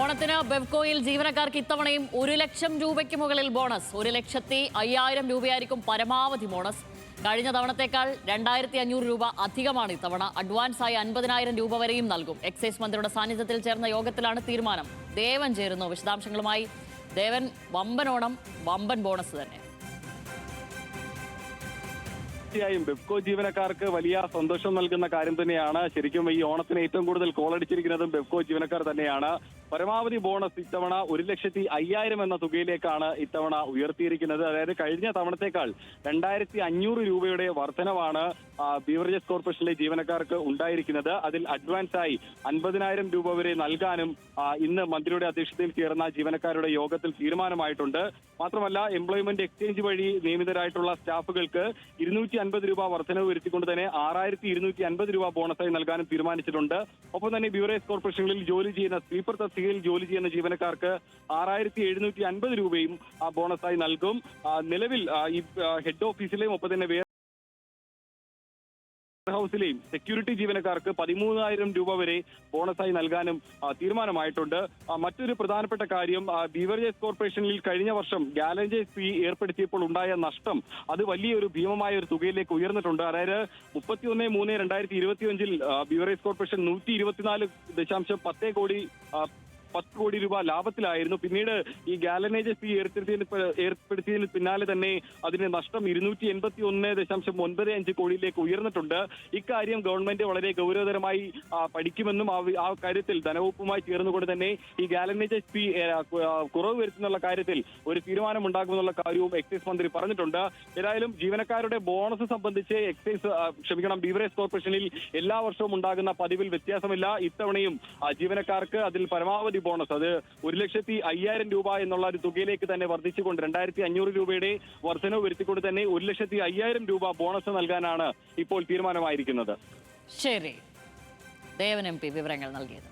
ഓണത്തിന് ബെവ്കോയിൽ ജീവനക്കാർക്ക് ഇത്തവണയും 1 ലക്ഷം രൂപയ്ക്ക് മുകളിൽ ബോണസ്. 1,05,000 രൂപയായിരിക്കും പരമാവധി ബോണസ്. കഴിഞ്ഞ തവണത്തേക്കാൾ 2,500 രൂപ അധികമാണ് ഇത്തവണ. അഡ്വാൻസായി 50,000 രൂപ വരെയും നൽകും. എക്സൈസ് മന്ത്രിയുടെ സാന്നിധ്യത്തിൽ ചേർന്ന യോഗത്തിലാണ് തീരുമാനം. ദേവൻ ചേരുന്നു വിശദാംശങ്ങളുമായി. ദേവൻ, വമ്പൻ ഓണം, വമ്പൻ ബോണസ് തന്നെ. തീർച്ചയായും ബെവ്കോ ജീവനക്കാർക്ക് വലിയ സന്തോഷം നൽകുന്ന കാര്യം തന്നെയാണ്. ശരിക്കും ഈ ഓണത്തിന് ഏറ്റവും കൂടുതൽ കോളടിച്ചിരിക്കുന്നതും ബെവ്കോ ജീവനക്കാർ തന്നെയാണ്. പരമാവധി ബോണസ് ഇത്തവണ 1,05,000 എന്ന തുകയിലേക്കാണ് ഇത്തവണ ഉയർത്തിയിരിക്കുന്നത്. അതായത് കഴിഞ്ഞ തവണത്തേക്കാൾ 2,500 രൂപയുടെ വർധനവാണ് ബീവറേജസ് കോർപ്പറേഷനിലെ ജീവനക്കാർക്ക് ഉണ്ടായിരിക്കുന്നത്. അതിൽ അഡ്വാൻസായി 50,000 രൂപ വരെ നൽകാനും ഇന്ന് മന്ത്രിയുടെ അധ്യക്ഷതയിൽ ചേർന്ന ജീവനക്കാരുടെ യോഗത്തിൽ തീരുമാനമായിട്ടുണ്ട്. മാത്രമല്ല, എംപ്ലോയ്മെന്റ് എക്സ്ചേഞ്ച് വഴി നിയമിതരായിട്ടുള്ള സ്റ്റാഫുകൾക്ക് 250 രൂപ വർധനവ് വരുത്തിക്കൊണ്ട് തന്നെ 6,250 രൂപ ബോണസായി നൽകാനും തീരുമാനിച്ചിട്ടുണ്ട്. ഒപ്പം തന്നെ ബീവറേജസ് കോർപ്പറേഷനുകളിൽ ജോലി ചെയ്യുന്ന സ്വീപ്പർ തസ്തികയിൽ ജോലി ചെയ്യുന്ന ജീവനക്കാർക്ക് 6,750 രൂപയും ബോണസായി നൽകും. നിലവിൽ ഈ ഹെഡ് ഓഫീസിലെയും ഒപ്പം തന്നെ ഹൗസിലെയും സെക്യൂരിറ്റി ജീവനക്കാർക്ക് 13,000 രൂപ വരെ ബോണസായി നൽകാനും തീരുമാനമായിട്ടുണ്ട്. മറ്റൊരു പ്രധാനപ്പെട്ട കാര്യം, ബീവറേജസ് കോർപ്പറേഷനിൽ കഴിഞ്ഞ വർഷം ഗാലഞ്ചേഴ്സ് ഫീ ഏർപ്പെടുത്തിയപ്പോൾ ഉണ്ടായ നഷ്ടം അത് വലിയൊരു ഭീമമായ ഒരു തുകയിലേക്ക് ഉയർന്നിട്ടുണ്ട്. അതായത് 31/3/2025 ബീവറേജസ് കോർപ്പറേഷൻ 124.10 കോടി രൂപ ലാഭത്തിലായിരുന്നു. പിന്നീട് ഈ ഗാലനേജ് ഫീ ഏർപ്പെടുത്തിയതിന് പിന്നാലെ തന്നെ അതിന്റെ നഷ്ടം 281.95 കോടിയിലേക്ക് ഉയർന്നിട്ടുണ്ട്. ഇക്കാര്യം ഗവൺമെന്റ് വളരെ ഗൗരവതരമായി പഠിക്കുമെന്നും ആ കാര്യത്തിൽ ധനവകുപ്പുമായി ചേർന്നുകൊണ്ട് തന്നെ ഈ ഗാലനേജ് ഫീ കുറവ് വരുത്തുന്നുള്ള കാര്യത്തിൽ ഒരു തീരുമാനം ഉണ്ടാകുമെന്നുള്ള കാര്യവും എക്സൈസ് മന്ത്രി പറഞ്ഞിട്ടുണ്ട്. ഏതായാലും ജീവനക്കാരുടെ ബോണസ് സംബന്ധിച്ച് ബീവറേജ് കോർപ്പറേഷനിൽ എല്ലാ വർഷവും ഉണ്ടാകുന്ന പതിവിൽ വ്യത്യാസമില്ല. ഇത്തവണയും ജീവനക്കാർക്ക് അതിൽ പരമാവധി ബോണസ് അത് 1,05,000 രൂപ എന്നുള്ള ഒരു തുകയിലേക്ക് തന്നെ വർദ്ധിച്ചുകൊണ്ട് 2,500 രൂപയുടെ വർധനവ് വരുത്തിക്കൊണ്ട് തന്നെ 1,05,000 രൂപ ബോണസ് നൽകാനാണ് ഇപ്പോൾ തീരുമാനമായിരിക്കുന്നത്. ശരി, ദേവൻ MP വിവരങ്ങൾ നൽകിയത്.